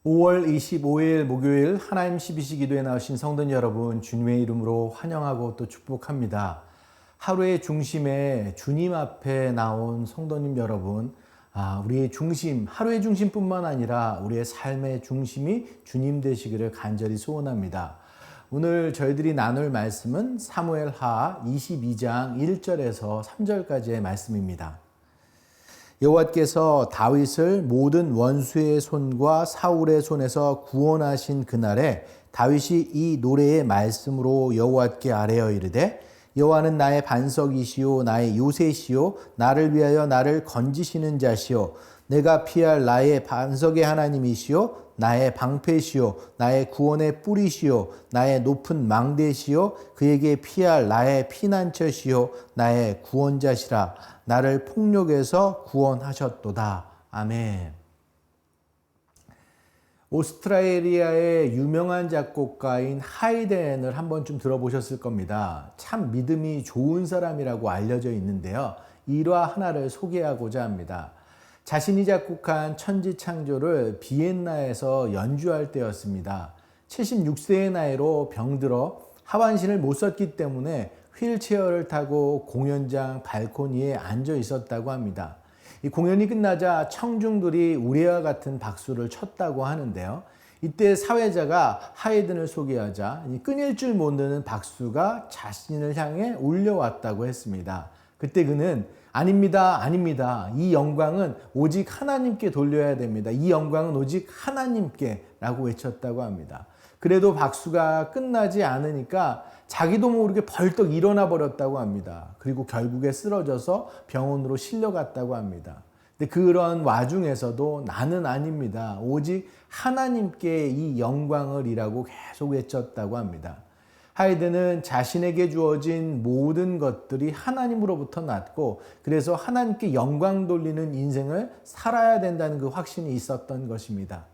5월 25일 목요일 하나님 12시 기도에 나오신 성도님 여러분, 주님의 이름으로 환영하고 또 축복합니다. 하루의 중심에 주님 앞에 나온 성도님 여러분, 우리의 중심, 하루의 중심뿐만 아니라 우리의 삶의 중심이 주님 되시기를 간절히 소원합니다. 오늘 저희들이 나눌 말씀은 사무엘하 22장 1절에서 3절까지의 말씀입니다. 여호와께서 다윗을 모든 원수의 손과 사울의 손에서 구원하신 그날에 다윗이 이 노래의 말씀으로 여호와께 아뢰어 이르되 여호와는 나의 반석이시요 나의 요새시요 나를 위하여 나를 건지시는 자시요 내가 피할 나의 반석의 하나님이시요 나의 방패시요 나의 구원의 뿌리시요 나의 높은 망대시요 그에게 피할 나의 피난처시요 나의 구원자시라 나를 폭력에서 구원하셨도다. 아멘. 오스트레일리아의 유명한 작곡가인 하이덴을 한 번쯤 들어보셨을 겁니다. 참 믿음이 좋은 사람이라고 알려져 있는데요. 일화 하나를 소개하고자 합니다. 자신이 작곡한 천지창조를 비엔나에서 연주할 때였습니다. 76세의 나이로 병들어 하반신을 못 썼기 때문에 휠체어를 타고 공연장 발코니에 앉아 있었다고 합니다. 이 공연이 끝나자 청중들이 우리와 같은 박수를 쳤다고 하는데요. 이때 사회자가 하이든을 소개하자 끊일 줄 모르는 박수가 자신을 향해 울려왔다고 했습니다. 그때 그는 아닙니다, 아닙니다. 이 영광은 오직 하나님께 돌려야 됩니다. 이 영광은 오직 하나님께 라고 외쳤다고 합니다. 그래도 박수가 끝나지 않으니까 자기도 모르게 벌떡 일어나 버렸다고 합니다. 그리고 결국에 쓰러져서 병원으로 실려갔다고 합니다. 근데 그런 와중에서도 나는 아닙니다. 오직 하나님께 이 영광을 이라고 계속 외쳤다고 합니다. 하이든은 자신에게 주어진 모든 것들이 하나님으로부터 났고 그래서 하나님께 영광 돌리는 인생을 살아야 된다는 그 확신이 있었던 것입니다.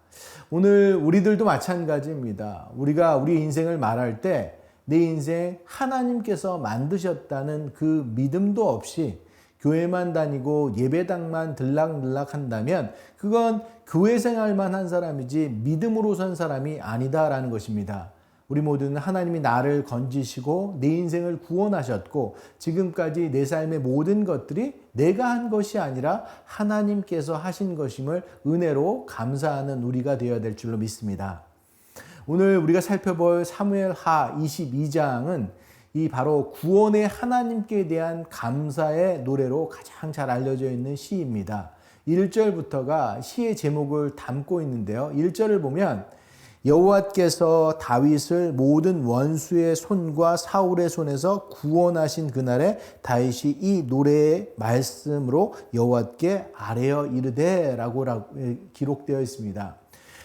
오늘 우리들도 마찬가지입니다. 우리가 우리 인생을 말할 때 내 인생 하나님께서 만드셨다는 그 믿음도 없이 교회만 다니고 예배당만 들락날락 한다면 그건 교회 생활만 한 사람이지 믿음으로 선 사람이 아니다라는 것입니다. 우리 모두는 하나님이 나를 건지시고 내 인생을 구원하셨고 지금까지 내 삶의 모든 것들이 내가 한 것이 아니라 하나님께서 하신 것임을 은혜로 감사하는 우리가 되어야 될 줄로 믿습니다. 오늘 우리가 살펴볼 사무엘하 22장은 이 바로 구원의 하나님께 대한 감사의 노래로 가장 잘 알려져 있는 시입니다. 1절부터가 시의 제목을 담고 있는데요. 1절을 보면 여호와께서 다윗을 모든 원수의 손과 사울의 손에서 구원하신 그날에 다윗이 이 노래의 말씀으로 여호와께 아뢰어 이르되 라고 기록되어 있습니다.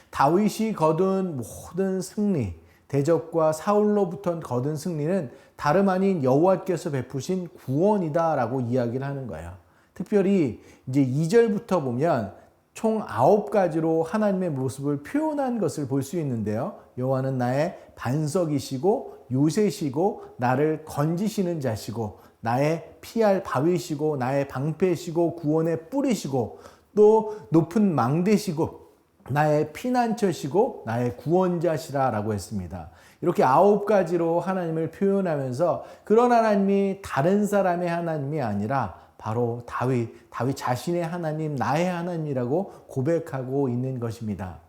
다윗이 거둔 모든 승리, 대적과 사울로부터 거둔 승리는 다름 아닌 여호와께서 베푸신 구원이다라고 이야기를 하는 거예요. 특별히 이제 2절부터 보면 총 9가지로 하나님의 모습을 표현한 것을 볼 수 있는데요. 여호와는 나의 반석이시고 요새시고 나를 건지시는 자시고 나의 피할 바위시고 나의 방패시고 구원의 뿌리시고 또 높은 망대시고 나의 피난처시고 나의 구원자시라 라고 했습니다. 이렇게 9가지로 하나님을 표현하면서 그런 하나님이 다른 사람의 하나님이 아니라 바로 다윗 자신의 하나님, 나의 하나님이라고 고백하고 있는 것입니다.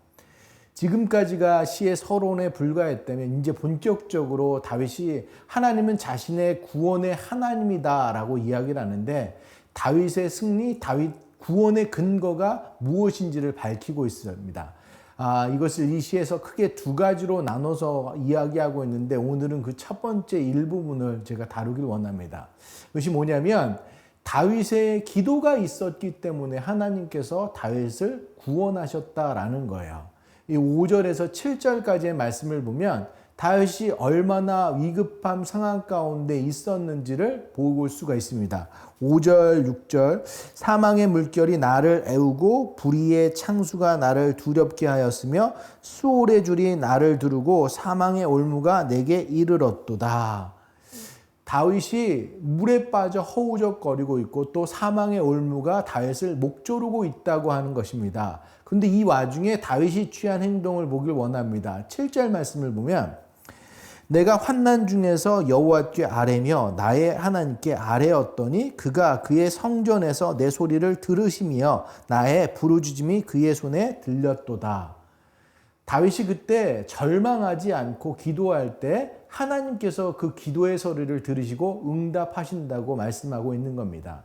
지금까지가 시의 서론에 불과했다면 이제 본격적으로 다윗이 하나님은 자신의 구원의 하나님이다 라고 이야기를 하는데 다윗의 승리, 다윗 구원의 근거가 무엇인지를 밝히고 있습니다. 이것을 이 시에서 크게 2가지로 나눠서 이야기하고 있는데 오늘은 그 첫 번째 일부분을 제가 다루길 원합니다. 그것이 뭐냐면 다윗의 기도가 있었기 때문에 하나님께서 다윗을 구원하셨다라는 거예요. 이 5절에서 7절까지의 말씀을 보면 다윗이 얼마나 위급한 상황 가운데 있었는지를 볼 수가 있습니다. 5절, 6절 사망의 물결이 나를 애우고 불의의 창수가 나를 두렵게 하였으며 수월의 줄이 나를 두르고 사망의 올무가 내게 이르렀도다. 다윗이 물에 빠져 허우적거리고 있고 또 사망의 올무가 다윗을 목조르고 있다고 하는 것입니다. 그런데 이 와중에 다윗이 취한 행동을 보길 원합니다. 7절 말씀을 보면 내가 환난 중에서 여호와께 아뢰며 나의 하나님께 아뢰었더니 그가 그의 성전에서 내 소리를 들으시며 나의 부르짖음이 그의 손에 들렸도다. 다윗이 그때 절망하지 않고 기도할 때 하나님께서 그 기도의 소리를 들으시고 응답하신다고 말씀하고 있는 겁니다.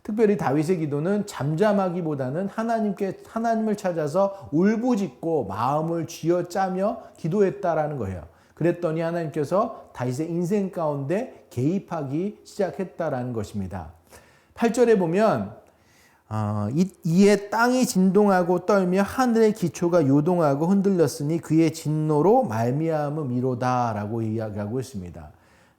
특별히 다윗의 기도는 잠잠하기보다는 하나님을 찾아서 울부짖고 마음을 쥐어짜며 기도했다라는 거예요. 그랬더니 하나님께서 다윗의 인생 가운데 개입하기 시작했다라는 것입니다. 8절에 보면 이에 땅이 진동하고 떨며 하늘의 기초가 요동하고 흔들렸으니 그의 진노로 말미암음이로다 라고 이야기하고 있습니다.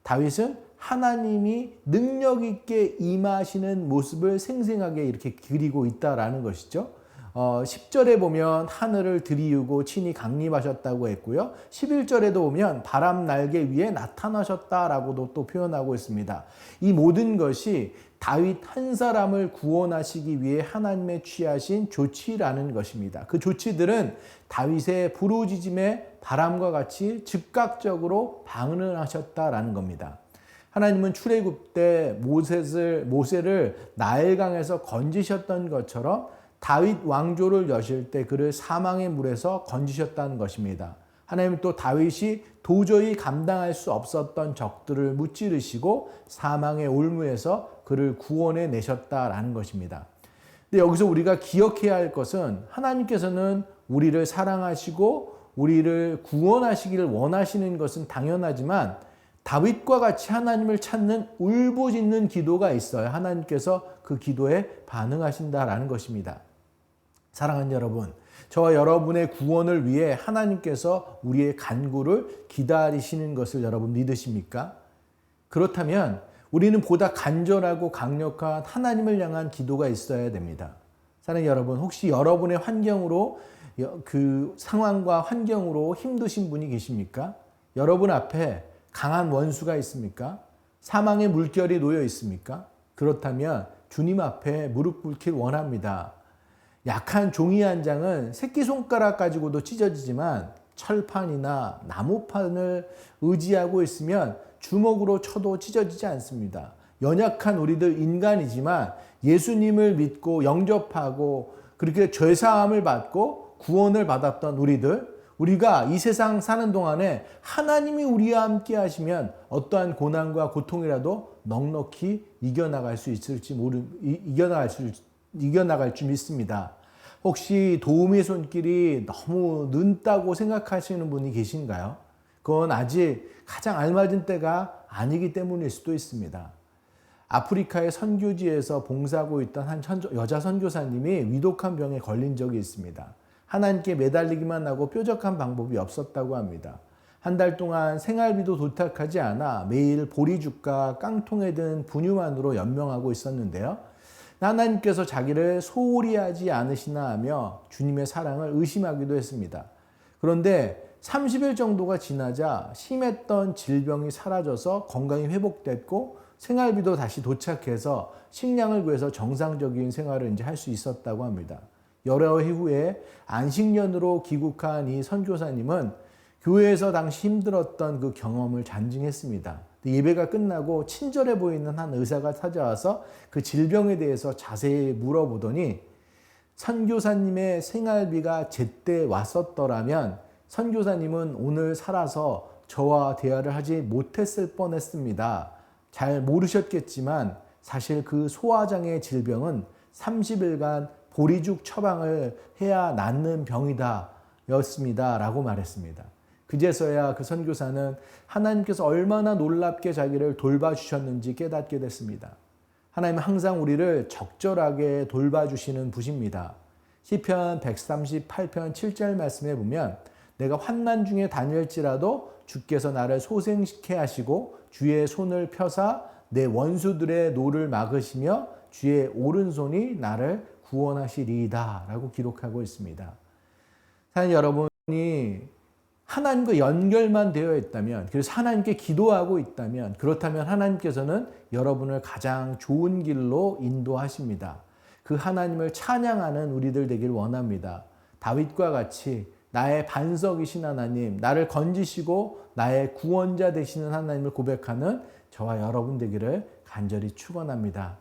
다윗은 하나님이 능력 있게 임하시는 모습을 생생하게 이렇게 그리고 있다라는 것이죠. 10절에 보면 하늘을 들이우고 친히 강림하셨다고 했고요. 11절에도 보면 바람 날개 위에 나타나셨다라고도 또 표현하고 있습니다. 이 모든 것이 다윗 한 사람을 구원하시기 위해 하나님의 취하신 조치라는 것입니다. 그 조치들은 다윗의 부르짖음에 바람과 같이 즉각적으로 반응하셨다라는 겁니다. 하나님은 출애굽 때 모세를 나일강에서 건지셨던 것처럼 다윗 왕조를 여실 때 그를 사망의 물에서 건지셨다는 것입니다. 하나님은 또 다윗이 도저히 감당할 수 없었던 적들을 무찌르시고 사망의 올무에서 그를 구원해 내셨다라는 것입니다. 근데 여기서 우리가 기억해야 할 것은 하나님께서는 우리를 사랑하시고 우리를 구원하시기를 원하시는 것은 당연하지만 다윗과 같이 하나님을 찾는 울부짖는 기도가 있어요. 하나님께서 그 기도에 반응하신다라는 것입니다. 사랑하는 여러분, 저와 여러분의 구원을 위해 하나님께서 우리의 간구를 기다리시는 것을 여러분 믿으십니까? 그렇다면 우리는 보다 간절하고 강력한 하나님을 향한 기도가 있어야 됩니다. 사랑하는 여러분, 혹시 여러분의 환경으로 그 상황과 환경으로 힘드신 분이 계십니까? 여러분 앞에 강한 원수가 있습니까? 사망의 물결이 놓여 있습니까? 그렇다면 주님 앞에 무릎 꿇길 원합니다. 약한 종이 한 장은 새끼손가락 가지고도 찢어지지만 철판이나 나무판을 의지하고 있으면 주먹으로 쳐도 찢어지지 않습니다. 연약한 우리들 인간이지만 예수님을 믿고 영접하고 그렇게 죄사함을 받고 구원을 받았던 우리가 이 세상 사는 동안에 하나님이 우리와 함께 하시면 어떠한 고난과 고통이라도 넉넉히 이겨나갈 줄 믿습니다. 혹시 도움의 손길이 너무 늦다고 생각하시는 분이 계신가요? 그건 아직 가장 알맞은 때가 아니기 때문일 수도 있습니다. 아프리카의 선교지에서 봉사하고 있던 한 여자 선교사님이 위독한 병에 걸린 적이 있습니다. 하나님께 매달리기만 하고 뾰족한 방법이 없었다고 합니다. 한 달 동안 생활비도 도착하지 않아 매일 보리죽과 깡통에 든 분유만으로 연명하고 있었는데요. 하나님께서 자기를 소홀히 하지 않으시나 하며 주님의 사랑을 의심하기도 했습니다. 그런데 30일 정도가 지나자 심했던 질병이 사라져서 건강이 회복됐고 생활비도 다시 도착해서 식량을 구해서 정상적인 생활을 이제 할 수 있었다고 합니다. 여러 해 후에 안식년으로 귀국한 이 선교사님은 교회에서 당시 힘들었던 그 경험을 잔증했습니다. 예배가 끝나고 친절해 보이는 한 의사가 찾아와서 그 질병에 대해서 자세히 물어보더니 선교사님의 생활비가 제때 왔었더라면 선교사님은 오늘 살아서 저와 대화를 하지 못했을 뻔했습니다. 잘 모르셨겠지만 사실 그 소화장애 질병은 30일간 보리죽 처방을 해야 낫는 병이다 였습니다 라고 말했습니다. 그제서야 그 선교사는 하나님께서 얼마나 놀랍게 자기를 돌봐주셨는지 깨닫게 됐습니다. 하나님은 항상 우리를 적절하게 돌봐주시는 분이십니다. 시편 138편 7절 말씀에 보면 내가 환난 중에 다닐지라도 주께서 나를 소생케 하시고 주의 손을 펴사 내 원수들의 노를 막으시며 주의 오른손이 나를 구원하시리이다 라고 기록하고 있습니다. 사실 여러분이 하나님과 연결만 되어 있다면, 그래서 하나님께 기도하고 있다면, 그렇다면 하나님께서는 여러분을 가장 좋은 길로 인도하십니다. 그 하나님을 찬양하는 우리들 되길 원합니다. 다윗과 같이 나의 반석이신 하나님, 나를 건지시고 나의 구원자 되시는 하나님을 고백하는 저와 여러분 되기를 간절히 축원합니다.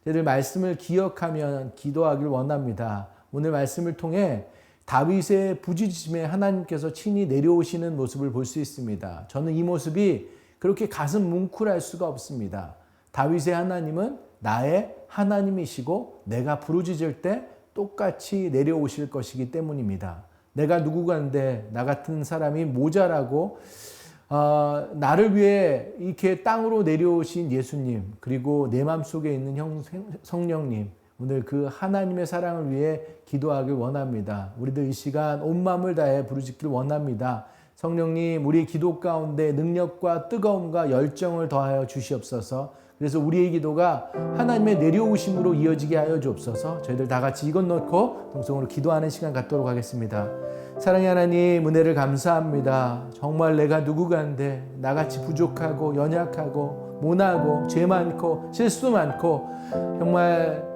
저희들 말씀을 기억하면 기도하길 원합니다. 오늘 말씀을 통해 다윗의 부르짖음에 하나님께서 친히 내려오시는 모습을 볼 수 있습니다. 저는 이 모습이 그렇게 가슴 뭉클할 수가 없습니다. 다윗의 하나님은 나의 하나님이시고 내가 부르짖을 때 똑같이 내려오실 것이기 때문입니다. 내가 누구간데 나 같은 사람이 모자라고 나를 위해 이렇게 땅으로 내려오신 예수님, 그리고 내 마음속에 있는 성령님, 오늘 그 하나님의 사랑을 위해 기도하길 원합니다. 우리들 이 시간 온 마음을 다해 부르짖길 원합니다. 성령님, 우리의 기도 가운데 능력과 뜨거움과 열정을 더하여 주시옵소서. 그래서 우리의 기도가 하나님의 내려오심으로 이어지게 하여 주옵소서. 저희들 다 같이 이것 놓고 동성으로 기도하는 시간 갖도록 하겠습니다. 사랑의 하나님, 은혜를 감사합니다. 정말 내가 누구간데 나같이 부족하고 연약하고 모나고 죄 많고 실수 많고 정말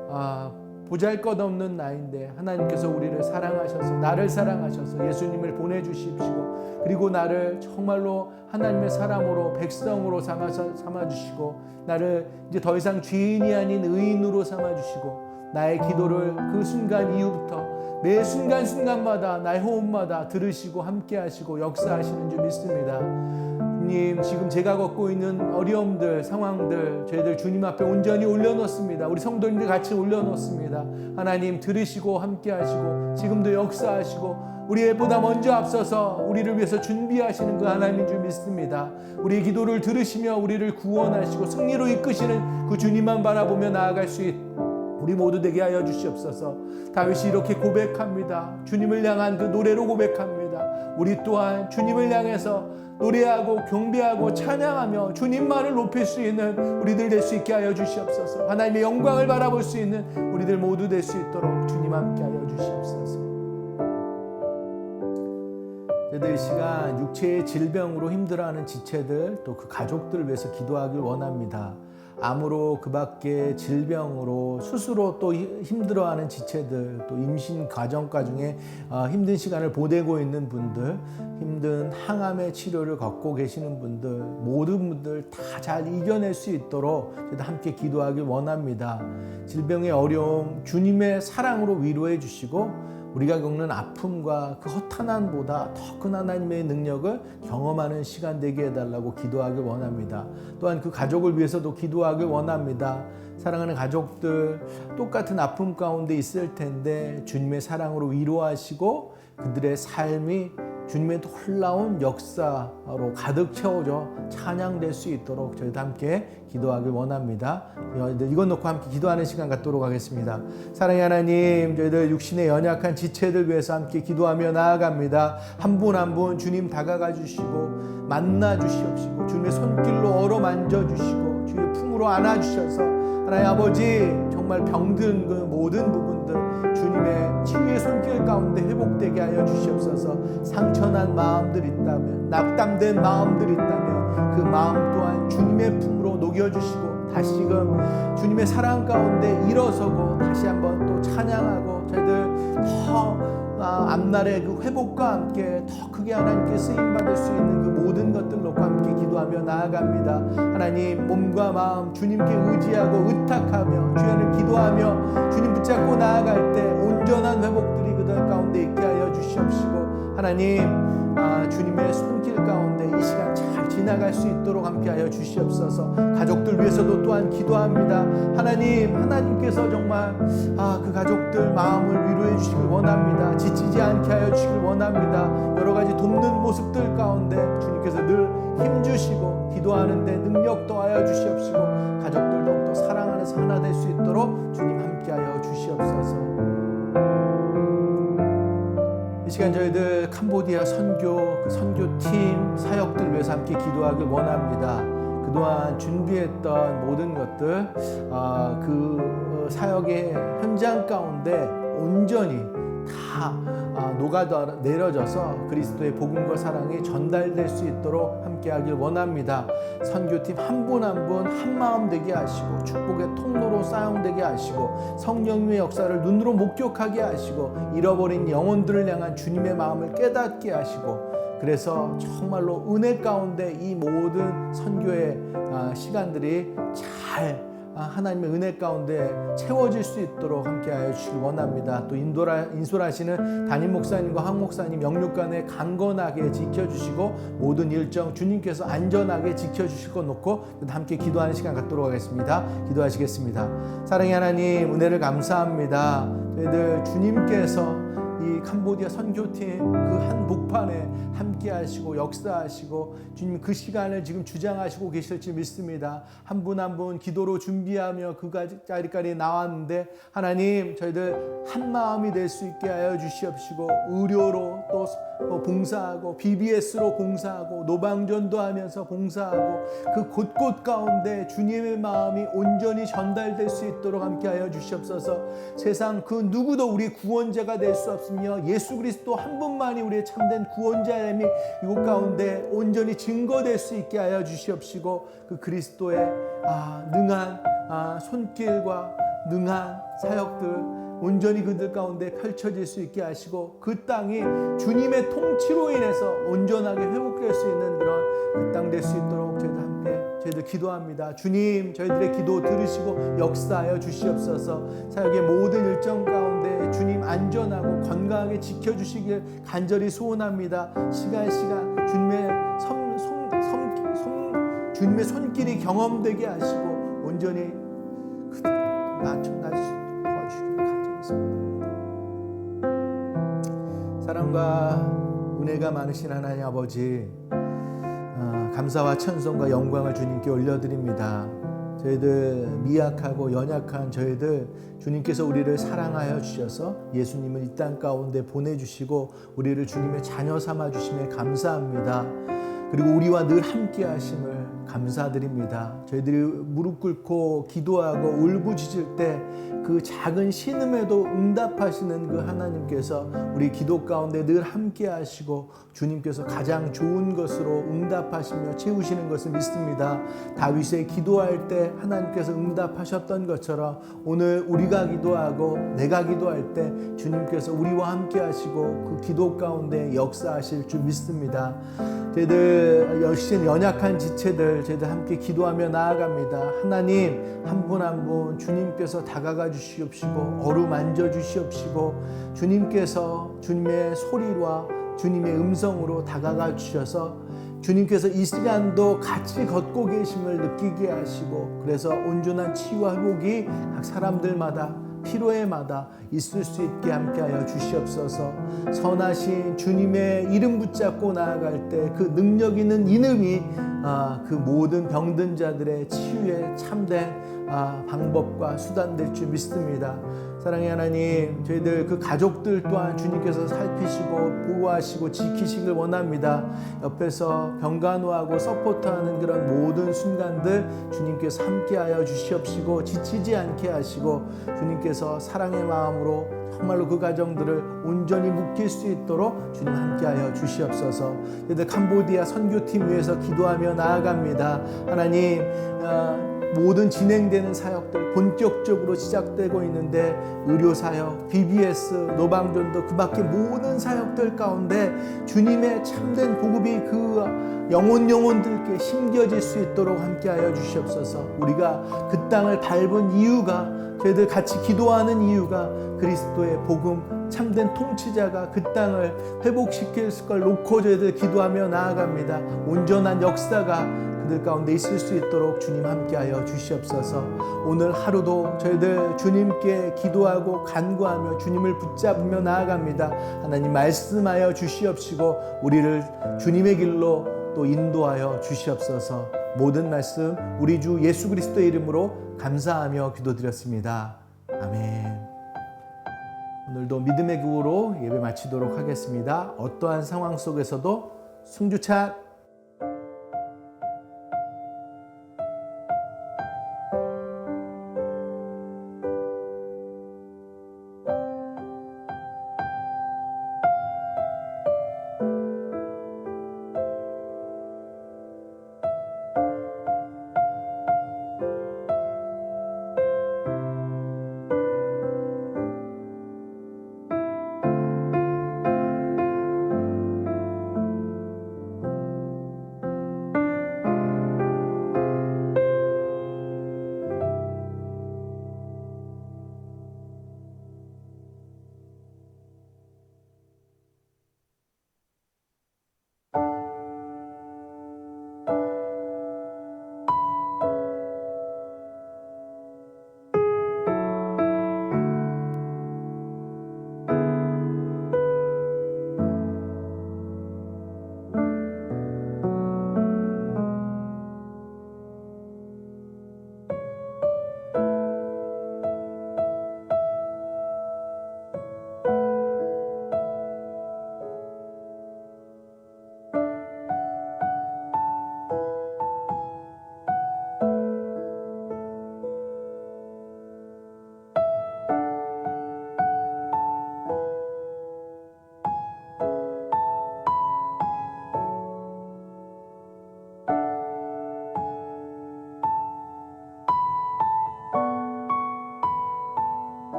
보잘것없는 나인데 하나님께서 우리를 사랑하셔서, 나를 사랑하셔서 예수님을 보내주십시고, 그리고 나를 정말로 하나님의 사람으로, 백성으로 삼아주시고, 나를 이제 더 이상 죄인이 아닌 의인으로 삼아주시고, 나의 기도를 그 순간 이후부터 매 순간순간마다 나의 호흡마다 들으시고 함께하시고 역사하시는 줄 믿습니다. 주님, 지금 제가 겪고 있는 어려움들, 상황들 저희들 주님 앞에 온전히 올려놓습니다. 우리 성도님들 같이 올려놓습니다. 하나님 들으시고 함께하시고 지금도 역사하시고 우리보다 먼저 앞서서 우리를 위해서 준비하시는 그 하나님인 줄 믿습니다. 우리의 기도를 들으시며 우리를 구원하시고 승리로 이끄시는 그 주님만 바라보며 나아갈 수 있도록 우리 모두 되게 하여 주시옵소서. 다윗이 이렇게 고백합니다. 주님을 향한 그 노래로 고백합니다. 우리 또한 주님을 향해서 노래하고 경배하고 찬양하며 주님만을 높일 수 있는 우리들 될 수 있게 하여 주시옵소서. 하나님의 영광을 바라볼 수 있는 우리들 모두 될 수 있도록 주님 함께 하여 주시옵소서. 저희들 이 시간 육체의 질병으로 힘들어하는 지체들, 또 그 가족들을 위해서 기도하길 원합니다. 암으로, 그 밖에 질병으로, 수술로 또 힘들어하는 지체들, 또 임신 과정 중에 힘든 시간을 보내고 있는 분들, 힘든 항암의 치료를 걷고 계시는 분들, 모든 분들 다 잘 이겨낼 수 있도록 함께 기도하길 원합니다. 질병의 어려움 주님의 사랑으로 위로해 주시고, 우리가 겪는 아픔과 그 허탄함보다 더 큰 하나님의 능력을 경험하는 시간 되게 해달라고 기도하길 원합니다. 또한 그 가족을 위해서도 기도하길 원합니다. 사랑하는 가족들, 똑같은 아픔 가운데 있을 텐데 주님의 사랑으로 위로하시고 그들의 삶이 주님의 놀라운 역사로 가득 채워져 찬양될 수 있도록 저희도 함께 기도하길 원합니다. 이것 놓고 함께 기도하는 시간 갖도록 하겠습니다. 사랑의 하나님, 저희들 육신의 연약한 지체들 위해서 함께 기도하며 나아갑니다. 한 분 한 분 주님 다가가 주시고 만나 주시옵시고 주님의 손길로 어루만져 주시고 주의 품으로 안아 주셔서 하나님 아버지, 정말 병든 그 모든 부분들 주님의 치유의 손길 가운데 회복되게 하여 주시옵소서. 상처난 마음들 있다면, 낙담된 마음들 있다면 그 마음 또한 주님의 품으로 녹여주시고 다시금 주님의 사랑 가운데 일어서고 다시 한번 또 찬양하고 저희들 더 앞날의 그 회복과 함께 더 크게 하나님께 쓰임받을 수 있는 그 모든 것들 놓고 함께 기도하며 나아갑니다. 하나님, 몸과 마음 주님께 의지하고 의탁하며 주연을 기도하며 주님 붙잡고 나아갈 때 온전한 회복들이 그들 가운데 있게 하여 주시옵시고, 하나님 주님의 손길 가운데 이 시간 잘 지나갈 수 있도록 함께 하여 주시옵소서. 가족들 위해서도 또한 기도합니다. 하나님께서 정말 그 가족들 마음을 위로해 주시길 원합니다. 지치지 않게 하여 주시길 원합니다. 여러 가지 돕는 모습들 가운데 주님께서 늘 힘주시고 기도하는데 능력 더하여 주시옵시고 가족들 더욱더 사랑 안에서 하나 될 수 있도록 주님 함께 하여 주시옵소서. 이 시간 저희들 캄보디아 그 선교팀 사역들 위해서 함께 기도하길 원합니다. 그동안 준비했던 모든 것들 그 사역의 현장 가운데 온전히 다 녹아 내려져서 그리스도의 복음과 사랑이 전달될 수 있도록 함께하길 원합니다. 선교팀 한 분 한 분 한마음 되게 하시고 축복의 통로로 사용되게 하시고 성령님의 역사를 눈으로 목격하게 하시고 잃어버린 영혼들을 향한 주님의 마음을 깨닫게 하시고, 그래서 정말로 은혜 가운데 이 모든 선교의 시간들이 잘 하나님의 은혜 가운데 채워질 수 있도록 함께하여 주시길 원합니다. 또 인솔하시는 담임 목사님과 황 목사님 영육간에 강건하게 지켜주시고 모든 일정 주님께서 안전하게 지켜주실 것 놓고 함께 기도하는 시간 갖도록 하겠습니다. 기도하시겠습니다. 사랑의 하나님, 은혜를 감사합니다. 저희들 주님께서 이 캄보디아 선교팀 그 한 복판에 함께 하시고 역사하시고 주님 그 시간을 지금 주장하시고 계실지 믿습니다. 한 분 한 분 기도로 준비하며 그 자리까지 나왔는데 하나님, 저희들 한 마음이 될 수 있게 하여 주시옵시고 의료로 또 봉사하고 BBS로 봉사하고 노방전도 하면서 봉사하고 그 곳곳 가운데 주님의 마음이 온전히 전달될 수 있도록 함께 하여 주시옵소서. 세상 그 누구도 우리 구원자가 될 수 없으며 예수 그리스도 한 분만이 우리의 참된 구원자임이 이곳 가운데 온전히 증거될 수 있게 하여 주시옵시고, 그 그리스도의 능한 손길과 능한 사역들 온전히 그들 가운데 펼쳐질 수 있게 하시고, 그 땅이 주님의 통치로 인해서 온전하게 회복될 수 있는 그런 그 땅 될 수 있도록 저희들 기도합니다. 주님, 저희들의 기도 들으시고 역사하여 주시옵소서. 사역의 모든 일정 가운데 주님 안전하고 건강하게 지켜주시길 간절히 소원합니다. 시간 주님의 손길이 경험되게 하시고 온전히 낮춰주시길 간절히 소원합니다. 사랑과 은혜가 많으신 하나님 아버지, 감사와 찬송과 영광을 주님께 올려드립니다. 저희들 미약하고 연약한 저희들 주님께서 우리를 사랑하여 주셔서 예수님을 이 땅 가운데 보내주시고 우리를 주님의 자녀 삼아 주심에 감사합니다. 그리고 우리와 늘 함께 하심을 감사드립니다. 저희들이 무릎 꿇고 기도하고 울부짖을 때 그 작은 신음에도 응답하시는 그 하나님께서 우리 기도 가운데 늘 함께 하시고 주님께서 가장 좋은 것으로 응답하시며 채우시는 것을 믿습니다. 다윗의 기도할 때 하나님께서 응답하셨던 것처럼 오늘 우리가 기도하고 내가 기도할 때 주님께서 우리와 함께 하시고 그 기도 가운데 역사하실 줄 믿습니다. 저희들 연약한 지체들 저희들 함께 기도하며 나아갑니다. 하나님, 한 분 한 분 주님께서 다가가 주시옵시고 어루만져 주시옵시고 주님께서 주님의 소리와 주님의 음성으로 다가가 주셔서 주님께서 이 시간도 같이 걷고 계심을 느끼게 하시고, 그래서 온전한 치유와 회복이 각 사람들마다 필요에마다 있을 수 있게 함께하여 주시옵소서. 선하신 주님의 이름 붙잡고 나아갈 때 그 능력 있는 이름이 그 모든 병든 자들의 치유에 참된 방법과 수단 될 줄 믿습니다. 사랑의 하나님, 저희들 그 가족들 또한 주님께서 살피시고 보호하시고 지키시길 원합니다. 옆에서 병간호하고 서포트하는 그런 모든 순간들 주님께서 함께하여 주시옵시고 지치지 않게 하시고 주님께서 사랑의 마음으로 정말로 그 가정들을 온전히 묶일 수 있도록 주님 함께하여 주시옵소서. 저희들 캄보디아 선교팀 위해서 기도하며 나아갑니다. 하나님, 모든 진행되는 사역들 본격적으로 시작되고 있는데 의료사역, BBS, 노방전도 그 밖에 모든 사역들 가운데 주님의 참된 복음이 그 영혼들께 심겨질 수 있도록 함께하여 주시옵소서. 우리가 그 땅을 밟은 이유가, 저희들 같이 기도하는 이유가 그리스도의 복음 참된 통치자가 그 땅을 회복시킬 걸 놓고 저희들 기도하며 나아갑니다. 온전한 역사가 그들 가운데 있을 수 있도록 주님 함께하여 주시옵소서. 오늘 하루도 저희들 주님께 기도하고 간구하며 주님을 붙잡으며 나아갑니다. 하나님 말씀하여 주시옵시고 우리를 주님의 길로 또 인도하여 주시옵소서. 모든 말씀 우리 주 예수 그리스도의 이름으로 감사하며 기도드렸습니다. 아멘. 오늘도 믿음의 구호로 예배 마치도록 하겠습니다. 어떠한 상황 속에서도 승주차